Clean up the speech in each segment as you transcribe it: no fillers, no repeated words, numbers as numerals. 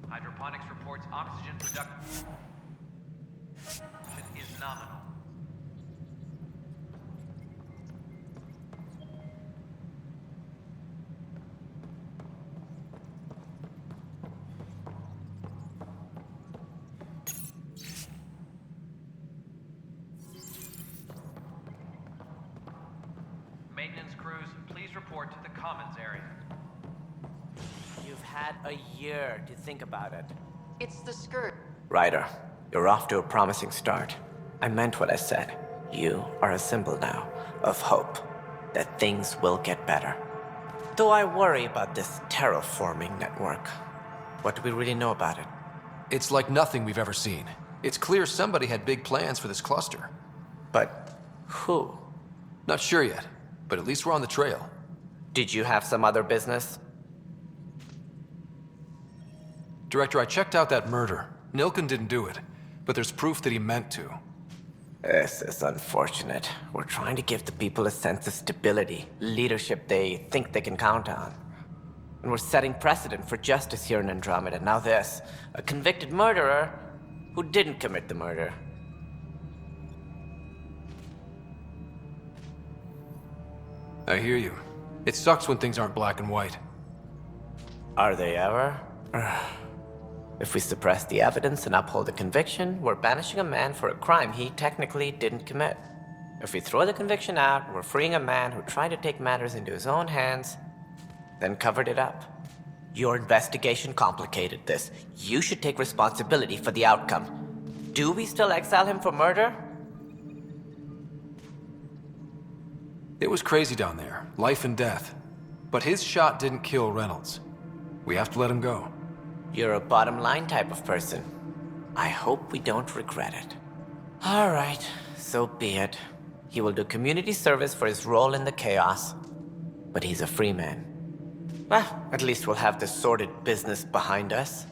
Hydroponics reports oxygen production is nominal. Maintenance crews, please report to the commons area. You've had a year to think about it. It's the skirt. Ryder, you're off to a promising start. I meant what I said. You are a symbol now of hope that things will get better. Though I worry about this terraforming network. What do we really know about it? It's like nothing we've ever seen. It's clear somebody had big plans for this cluster. But who? Not sure yet, but at least we're on the trail. Did you have some other business? Director, I checked out that murder. Nilken didn't do it, but there's proof that he meant to. This is unfortunate. We're trying to give the people a sense of stability, leadership they think they can count on. And we're setting precedent for justice here in Andromeda. Now this, a convicted murderer who didn't commit the murder. I hear you. It sucks when things aren't black and white. Are they ever? If we suppress the evidence and uphold the conviction, we're banishing a man for a crime he technically didn't commit. If we throw the conviction out, we're freeing a man who tried to take matters into his own hands, then covered it up. Your investigation complicated this. You should take responsibility for the outcome. Do we still exile him for murder? It was crazy down there, life and death. But his shot didn't kill Reynolds. We have to let him go. You're a bottom line type of person. I hope we don't regret it. All right, so be it. He will do community service for his role in the chaos. But he's a free man. Well, at least we'll have this sordid business behind us.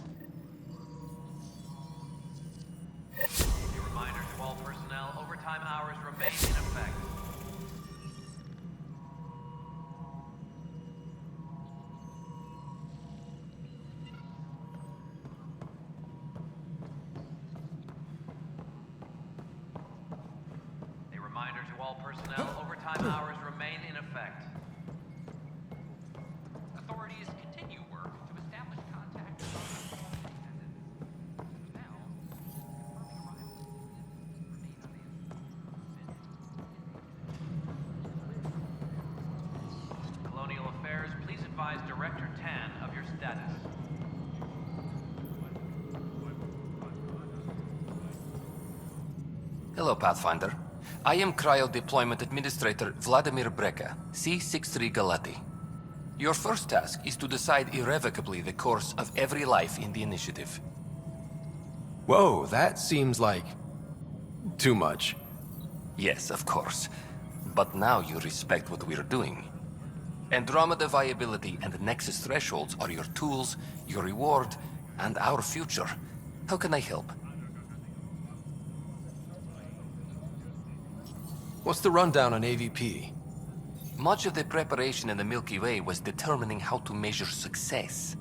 A reminder to all personnel, overtime hours remain in effect. A reminder to all personnel, overtime hours remain in effect. Authorities continue work to establish contact. Colonial Affairs, please advise Director Tan of your status. Hello, Pathfinder. I am Cryo Deployment Administrator Vladimir Breka, C-63 Galati. Your first task is to decide irrevocably the course of every life in the initiative. Whoa, that seems like... too much. Yes, of course. But now you respect what we're doing. Andromeda viability and Nexus thresholds are your tools, your reward, and our future. How can I help? What's the rundown on AVP? Much of the preparation in the Milky Way was determining how to measure success.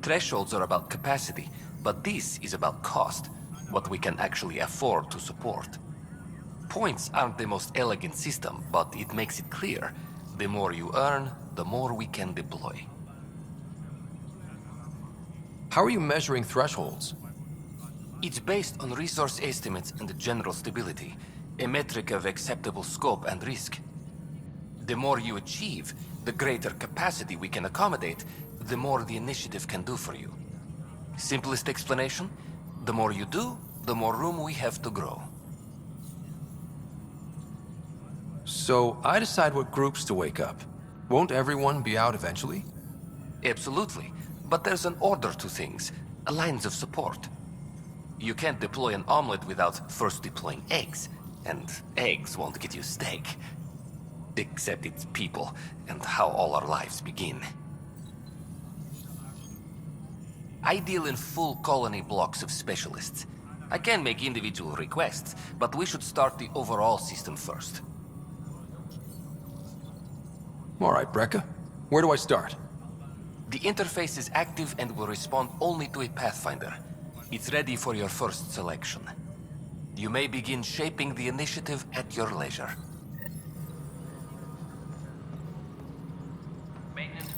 Thresholds are about capacity, but this is about cost, what we can actually afford to support. Points aren't the most elegant system, but it makes it clear. The more you earn, the more we can deploy. How are you measuring thresholds? It's based on resource estimates and general stability, a metric of acceptable scope and risk. The more you achieve, the greater capacity we can accommodate, the more the initiative can do for you. Simplest explanation, the more you do, the more room we have to grow. So I decide what groups to wake up. Won't everyone be out eventually? Absolutely, but there's an order to things, lines of support. You can't deploy an omelet without first deploying eggs, and eggs won't get you steak. Except it's people, and how all our lives begin. I deal in full colony blocks of specialists. I can make individual requests, but we should start the overall system first. All right, Breka. Where do I start? The interface is active and will respond only to a Pathfinder. It's ready for your first selection. You may begin shaping the initiative at your leisure. Maintenance.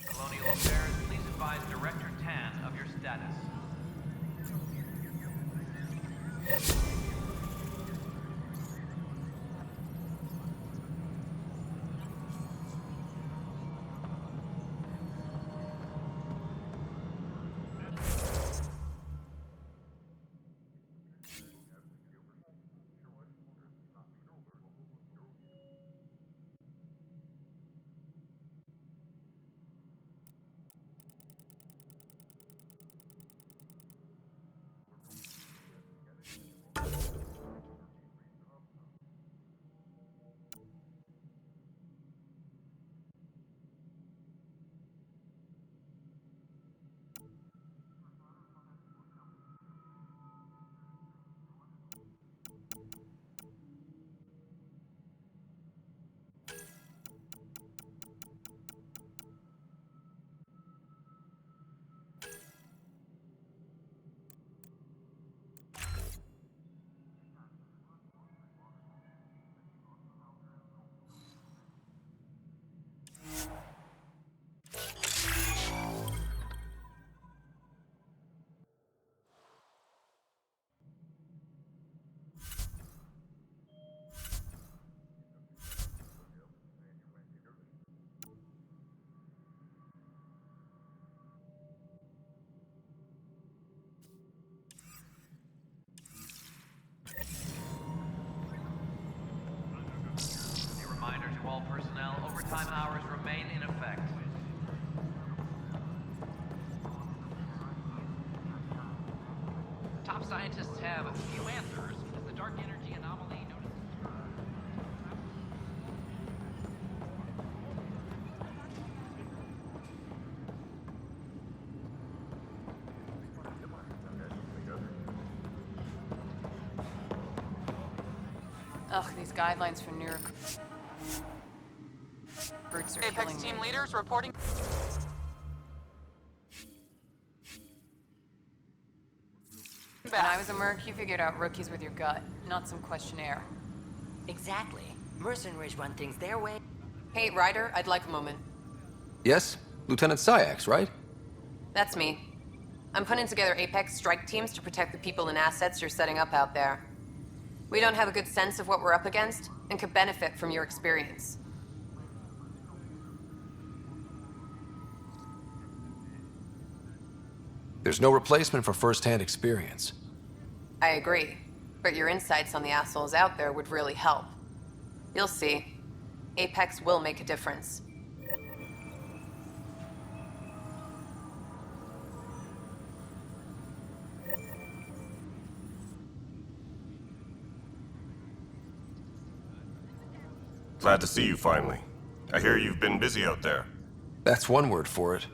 Colonial Affairs, please advise Director Tan of your status. A reminder to all personnel, overtime hours remain in effect. Top scientists have a few answers as the dark energy anomaly notices. Ugh, these guidelines for neuro... Brutes are killing Apex team me. leaders reporting. When I was a merc, you figured out rookies with your gut, not some questionnaire. Exactly. Mercenaries run things their way. Hey, Ryder, I'd like a moment. Yes? Lieutenant Syax, right? That's me. I'm putting together Apex strike teams to protect the people and assets you're setting up out there. We don't have a good sense of what we're up against, and could benefit from your experience. There's no replacement for first-hand experience. I agree, but your insights on the assholes out there would really help. You'll see. Apex will make a difference. Glad to see you finally. I hear you've been busy out there. That's one word for it.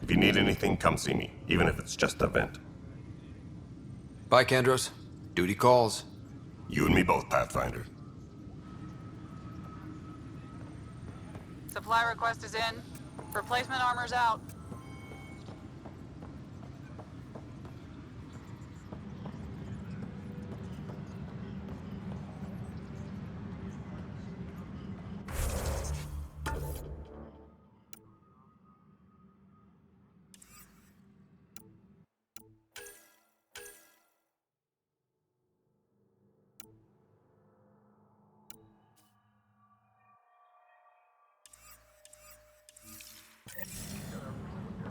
If you need anything, come see me, even if it's just a vent. Bye, Kandros. Duty calls. You and me both, Pathfinder. Supply request is in. Replacement armor's out.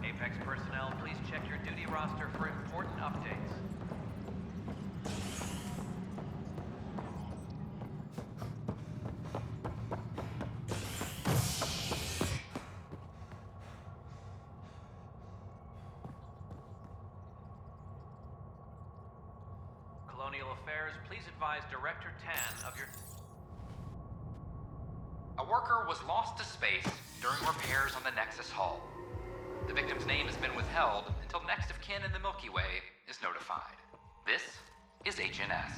Apex personnel, please check your duty roster for important updates. Colonial Affairs, please advise Director Tan of your... A worker was lost to space during repairs on the Nexus hull. The victim's name has been withheld until next of kin in the Milky Way is notified. This is HNS.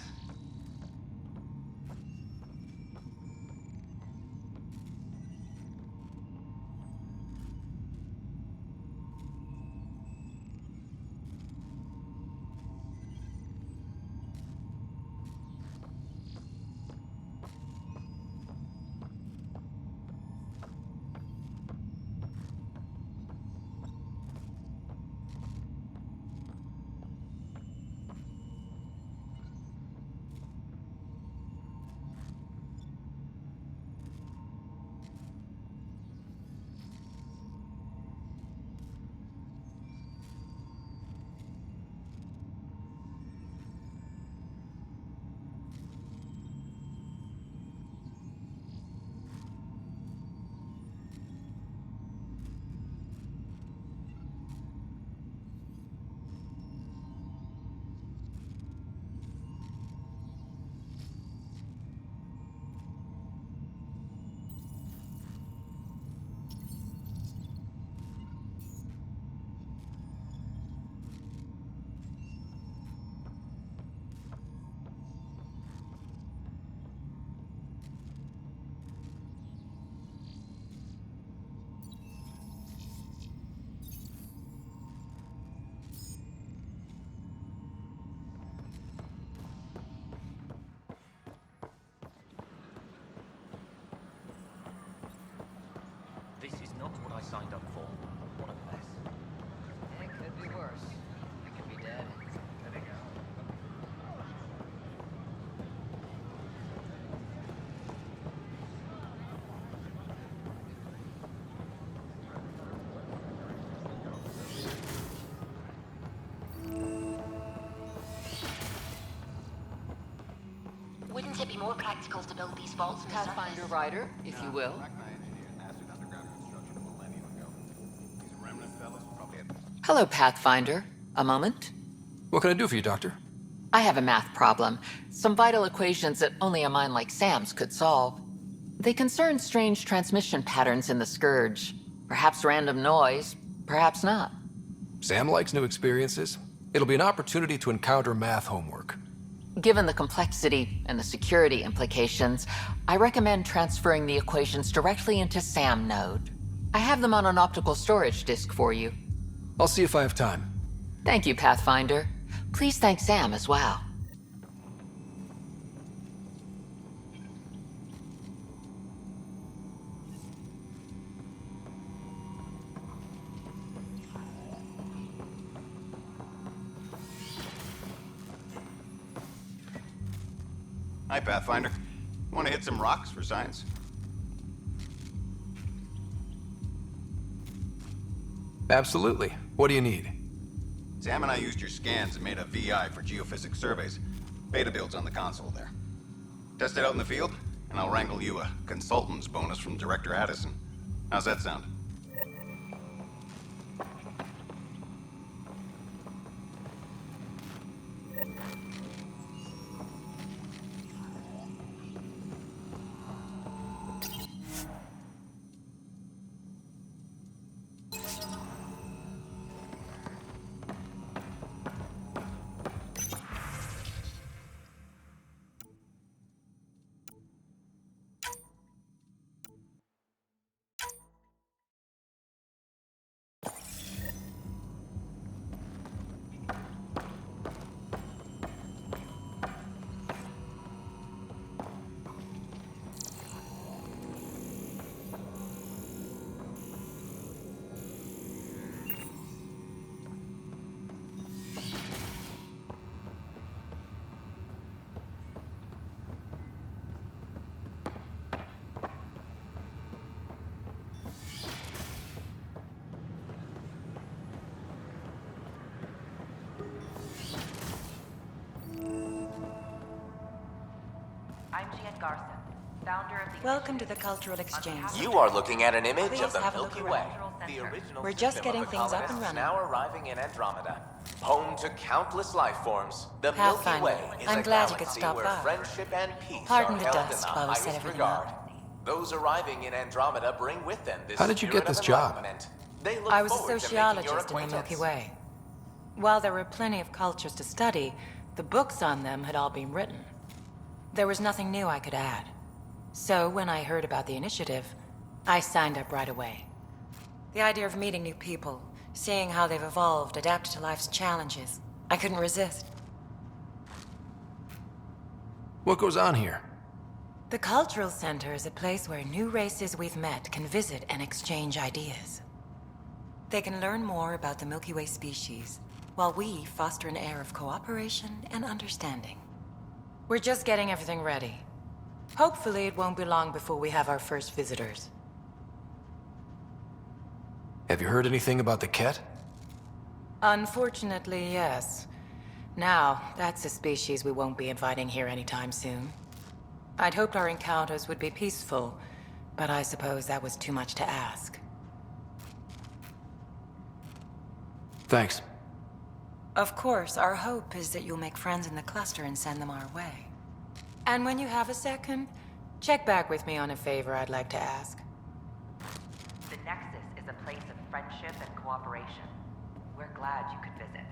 This is not what I signed up for. What a mess. It could be worse. We could be dead. Wouldn't it be more practical to build these vaults in the Pathfinder surface? Rider, if you will. Hello, Pathfinder. A moment? What can I do for you, Doctor? I have a math problem. Some vital equations that only a mind like Sam's could solve. They concern strange transmission patterns in the Scourge. Perhaps random noise, perhaps not. Sam likes new experiences. It'll be an opportunity to encounter math homework. Given the complexity and the security implications, I recommend transferring the equations directly into SAM node. I have them on an optical storage disk for you. I'll see if I have time. Thank you, Pathfinder. Please thank Sam as well. Hi, Pathfinder. Want to hit some rocks for science? Absolutely. What do you need? Sam and I used your scans and made a VI for geophysics surveys. Beta builds on the console there. Test it out in the field, and I'll wrangle you a consultant's bonus from Director Addison. How's that sound? Garson, founder of the... Welcome to the Cultural Exchange. You are looking at an image Please of the have a look Milky around. Way, the original We're just system getting of the things up and colonists running. now arriving in Andromeda, home to countless life forms. The Milky Pathfinder, Way is I'm a glad you could galaxy stop where by. friendship and peace Pardon are the held dust in the while we set highest everything regard. up. Those arriving in Andromeda bring with them this How did you get spirit this of job? enlightenment. They look I was a forward to making your sociologist in the Milky acquaintance. Way. While there were plenty of cultures to study, the books on them had all been written. There was nothing new I could add. So when I heard about the initiative, I signed up right away. The idea of meeting new people, seeing how they've evolved, adapted to life's challenges, I couldn't resist. What goes on here? The Cultural Center is a place where new races we've met can visit and exchange ideas. They can learn more about the Milky Way species, while we foster an air of cooperation and understanding. We're just getting everything ready. Hopefully it won't be long before we have our first visitors. Have you heard anything about the Ket? Unfortunately, yes. Now, that's a species we won't be inviting here anytime soon. I'd hoped our encounters would be peaceful, but I suppose that was too much to ask. Thanks. Of course, our hope is that you'll make friends in the cluster and send them our way. And when you have a second, check back with me on a favor I'd like to ask. The Nexus is a place of friendship and cooperation. We're glad you could visit.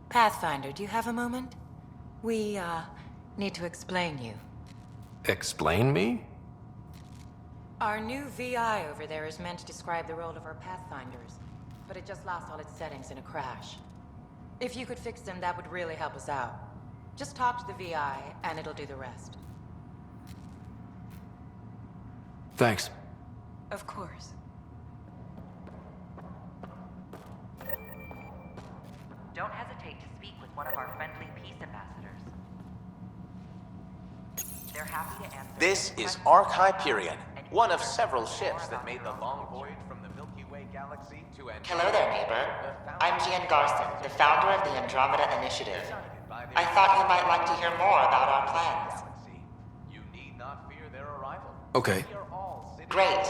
Pathfinder, do you have a moment? We, need to explain you. Explain me? Our new VI over there is meant to describe the role of our Pathfinders, but it just lost all its settings in a crash. If you could fix them, that would really help us out. Just talk to the VI, and it'll do the rest. Thanks. Of course. Don't hesitate to speak with one of our friendly peace ambassadors. They're happy to answer... This is Ark Hyperion, one of several ships that made the long voyage from the Milky Way galaxy to Andromeda. Hello there, neighbor. I'm Gian Garson, the founder of the Andromeda Initiative. I thought you might like to hear more about our plans. You need not fear their arrival. Okay. Great.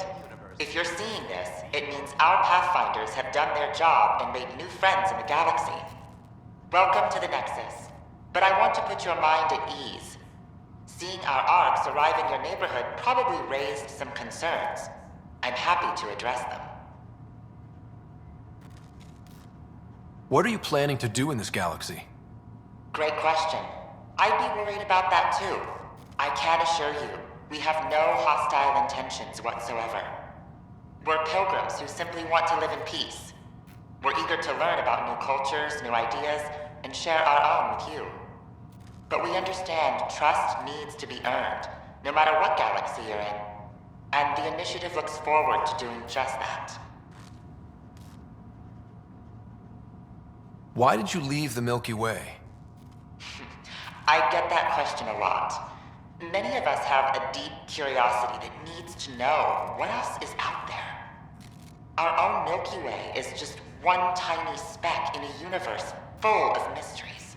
If you're seeing this, it means our Pathfinders have done their job and made new friends in the galaxy. Welcome to the Nexus. But I want to put your mind at ease. Seeing our arcs arrive in your neighborhood probably raised some concerns. I'm happy to address them. What are you planning to do in this galaxy? Great question. I'd be worried about that too. I can assure you, we have no hostile intentions whatsoever. We're pilgrims who simply want to live in peace. We're eager to learn about new cultures, new ideas, and share our own with you. But we understand trust needs to be earned, no matter what galaxy you're in. And the initiative looks forward to doing just that. Why did you leave the Milky Way? I get that question a lot. Many of us have a deep curiosity that needs to know what else is out there. Our own Milky Way is just one tiny speck in a universe full of mysteries.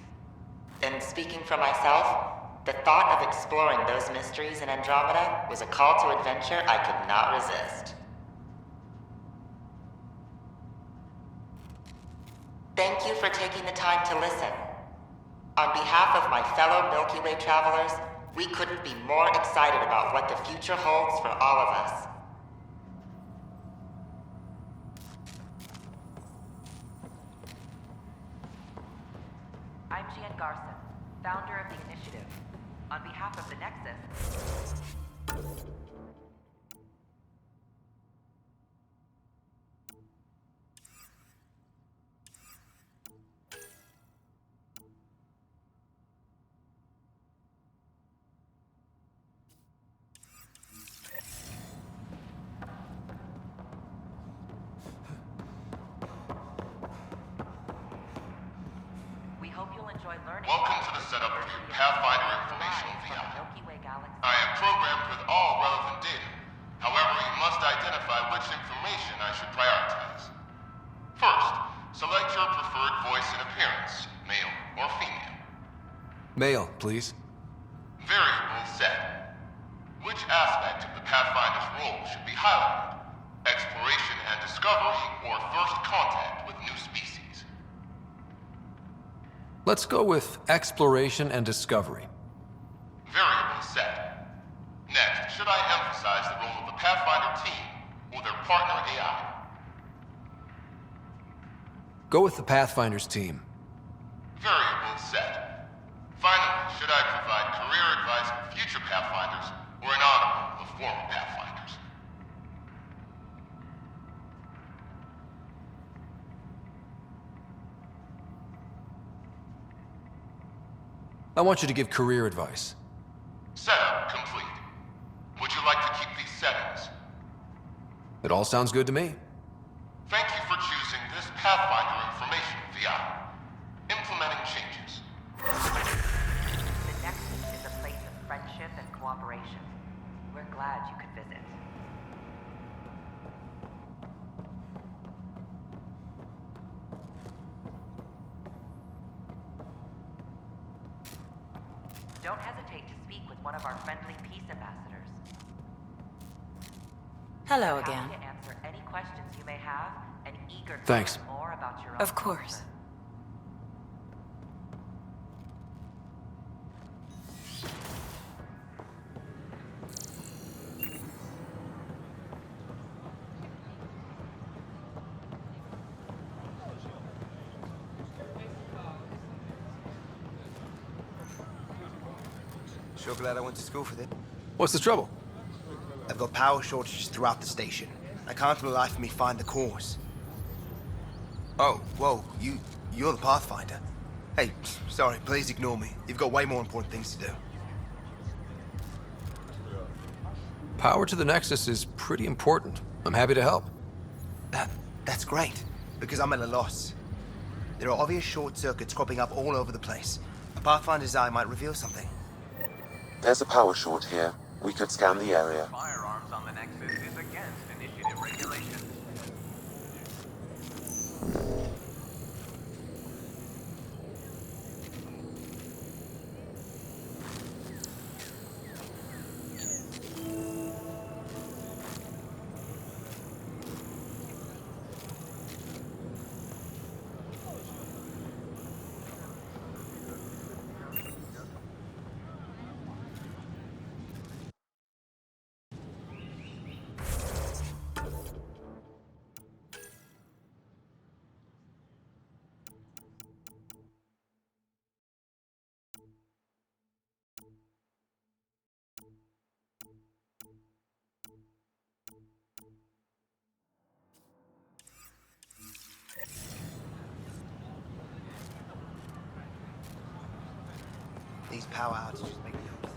And speaking for myself, the thought of exploring those mysteries in Andromeda was a call to adventure I could not resist. Thank you for taking the time to listen. On behalf of my fellow Milky Way travelers, we couldn't be more excited about what the future holds for all of us. I'm Gian Garson, founder of the initiative. On behalf of the Nexus... Welcome to the setup of your Pathfinder informational VI. I am programmed with all relevant data. However, you must identify which information I should prioritize. First, select your preferred voice and appearance, male or female. Mail, please. Variable set. Which aspect of the Pathfinder's role should be highlighted? Exploration and discovery, or first contact with new species? Let's go with exploration and discovery. Variable set. Next, should I emphasize the role of the Pathfinder team or their partner AI? Go with the Pathfinder's team. Variable set. Finally, should I provide career advice for future Pathfinders or an honor of former Pathfinders? I want you to give career advice. Setup complete. Would you like to keep these settings? It all sounds good to me. Thank you for choosing this Pathfinder information VI. Implementing changes. The Nexus is a place of friendship and cooperation. We're glad you could visit. Don't hesitate to speak with one of our friendly peace ambassadors. Hello We're happy again. to answer any questions you may have and eager to Thanks. learn more about your own Of course. Sure glad I went to school for this. What's the trouble? I've got power shortages throughout the station. I can't for the life of me find the cause. Oh, whoa, you're the Pathfinder. Hey, sorry, please ignore me. You've got way more important things to do. Power to the Nexus is pretty important. I'm happy to help. That's great, because I'm at a loss. There are obvious short circuits cropping up all over the place. A Pathfinder's eye might reveal something. There's a power short here. We could scan the area. Firearms on the Nexus is against initiative regulations. These power outages make no sense.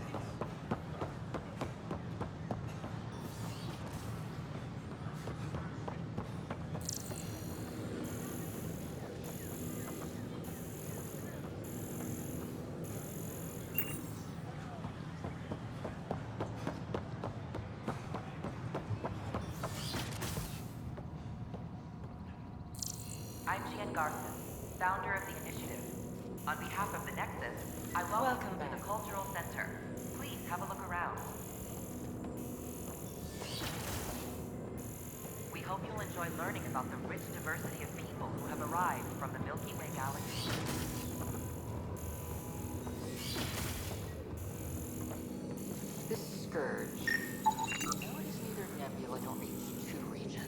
I'm Gian Garson, founder of the initiative. On behalf of the Nexus, I welcome you to the Cultural Center. Please have a look around. We hope you'll enjoy learning about the rich diversity of people who have arrived from the Milky Way galaxy. This scourge. No, it is neither nebula nor H2 region.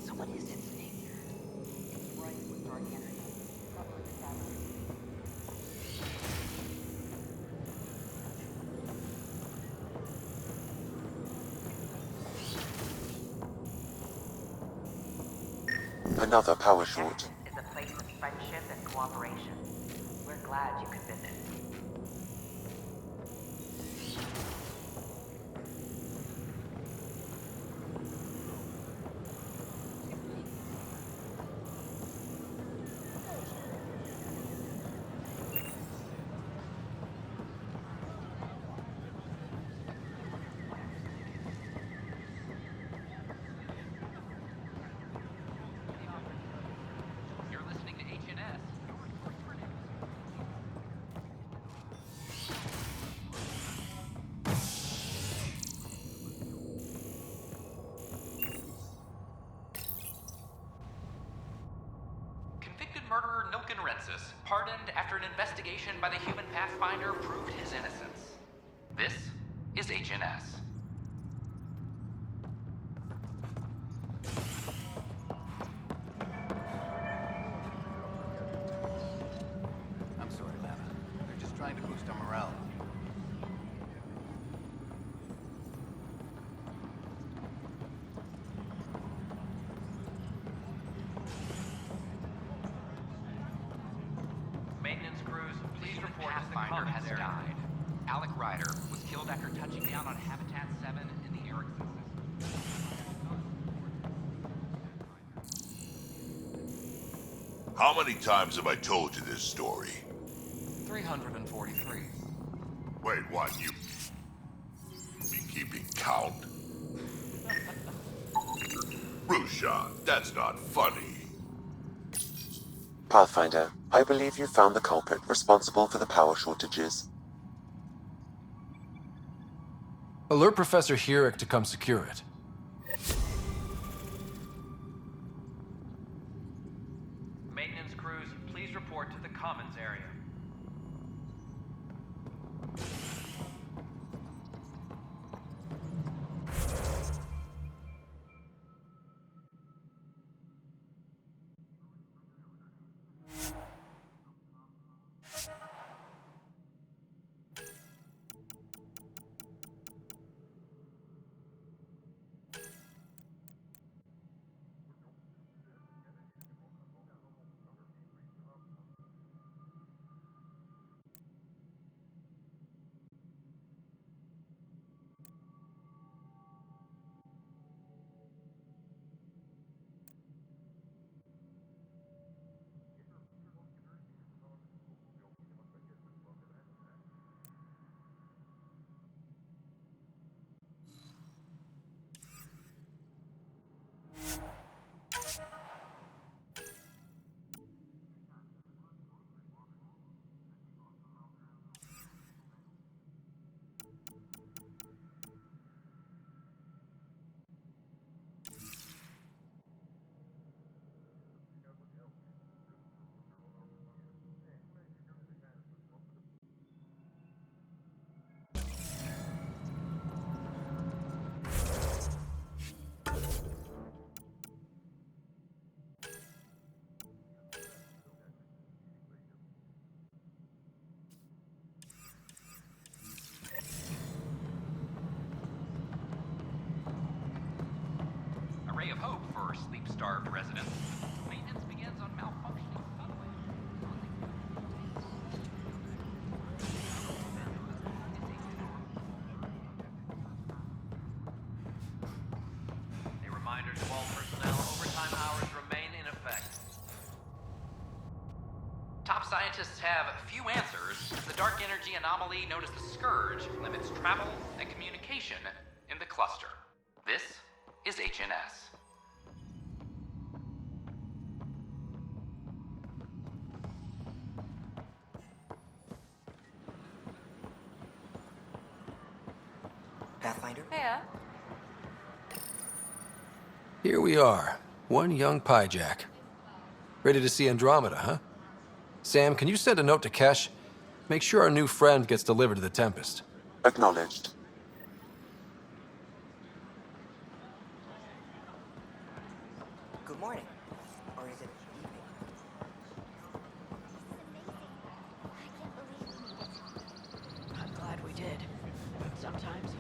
So what is its nature? It's bright with dark energy, covering the fabric. Another power short. Is a place of friendship and cooperation. We're glad you could visit. You're listening to HNS. Ilkin Rensis, pardoned after an investigation by the human Pathfinder proved his innocence. This is HNS. I'm sorry, Lana. They're just trying to boost our morale. Maintenance crews, please Human report to the Pathfinder commons has area. died. Alec Ryder was killed after touching down on Habitat 7 in the Erickson system. How many times have I told you this story? 343. Wait, what? You be keeping count? Rushan, that's not funny. Pathfinder, I believe you found the culprit responsible for the power shortages. Alert Professor Hurek to come secure it. Maintenance crews, please report to the commons area. A ray of hope for sleep-starved residents. Maintenance begins on malfunctioning subway. A reminder to all personnel, overtime hours remain in effect. Top scientists have few answers. The dark energy anomaly known as the Scourge limits travel and communication in the cluster. This is HNS. Pathfinder? Hey, Here we are, one young Pyjack. Ready to see Andromeda, huh? Sam, can you send a note to Kesh? Make sure our new friend gets delivered to the Tempest. Acknowledged. Good morning. Or is it evening? I'm glad we did. Sometimes.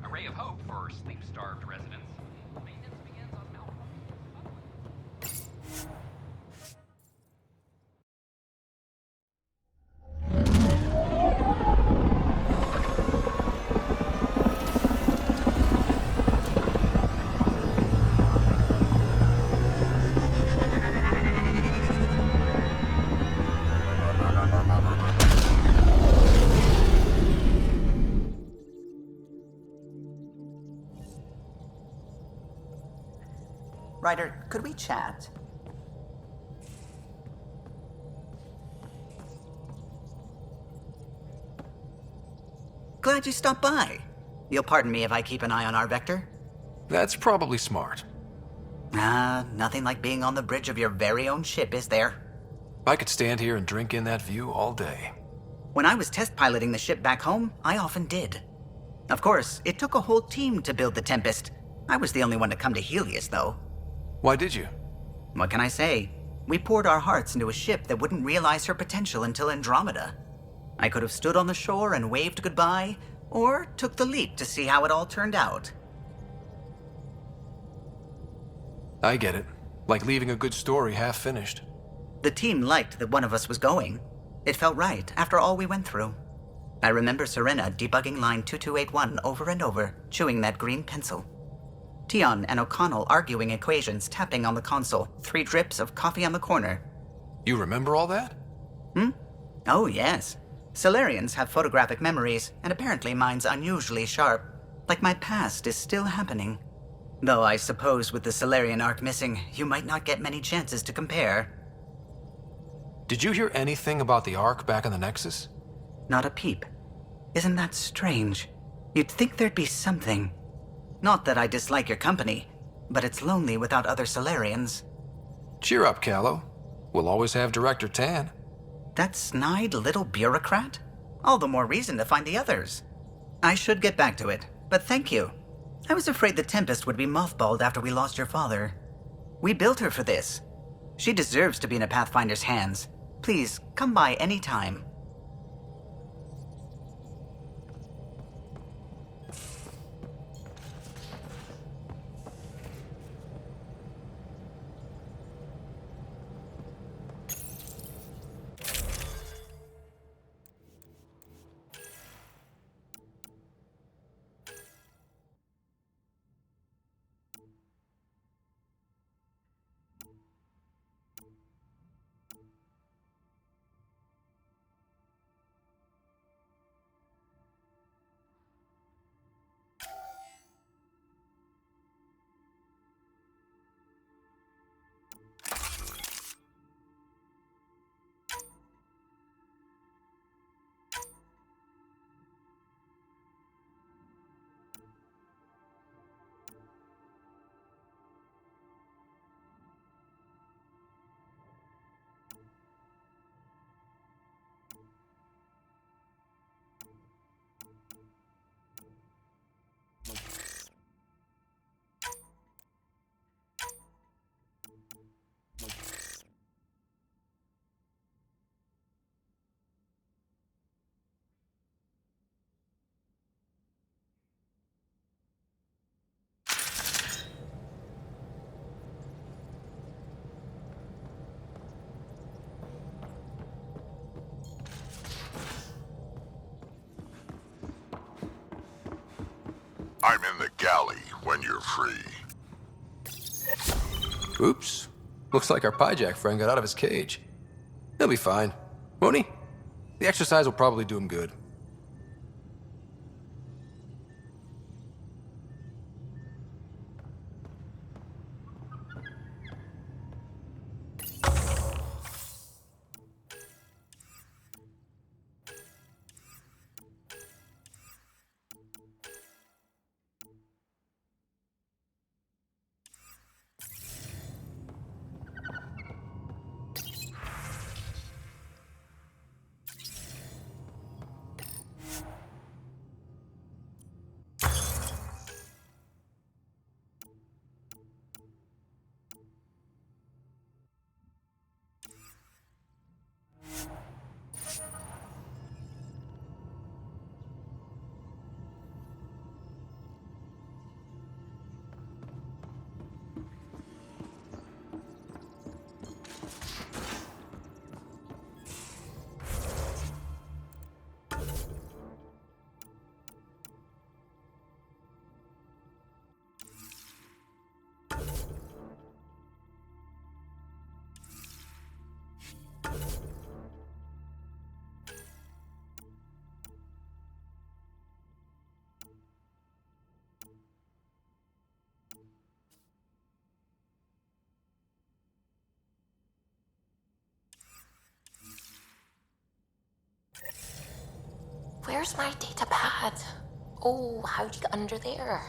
A ray of hope for sleep-starved residents. Maintenance begins on malfunctioning subway. Ryder, could we chat? Glad you stopped by. You'll pardon me if I keep an eye on our vector? That's probably smart. Nothing like being on the bridge of your very own ship, is there? I could stand here and drink in that view all day. When I was test piloting the ship back home, I often did. Of course, it took a whole team to build the Tempest. I was the only one to come to Helios, though. Why did you? What can I say? We poured our hearts into a ship that wouldn't realize her potential until Andromeda. I could have stood on the shore and waved goodbye, or took the leap to see how it all turned out. I get it. Like leaving a good story half finished. The team liked that one of us was going. It felt right after all we went through. I remember Serena debugging line 2281 over and over, chewing that green pencil. Tion and O'Connell arguing equations, tapping on the console, 3 drips of coffee on the corner. You remember all that? Oh, yes. Solarians have photographic memories, and apparently mine's unusually sharp. Like my past is still happening. Though I suppose with the Solarian arc missing, you might not get many chances to compare. Did you hear anything about the Ark back in the Nexus? Not a peep. Isn't that strange? You'd think there'd be something. Not that I dislike your company, but it's lonely without other Solarians. Cheer up, Callow. We'll always have Director Tan. That snide little bureaucrat? All the more reason to find the others. I should get back to it, but thank you. I was afraid the Tempest would be mothballed after we lost your father. We built her for this. She deserves to be in a Pathfinder's hands. Please, come by any time. I'm in the galley when you're free. Oops. Looks like our Pyjack friend got out of his cage. He'll be fine, won't he? The exercise will probably do him good. Where's my data pad? Oh, how'd you get under there?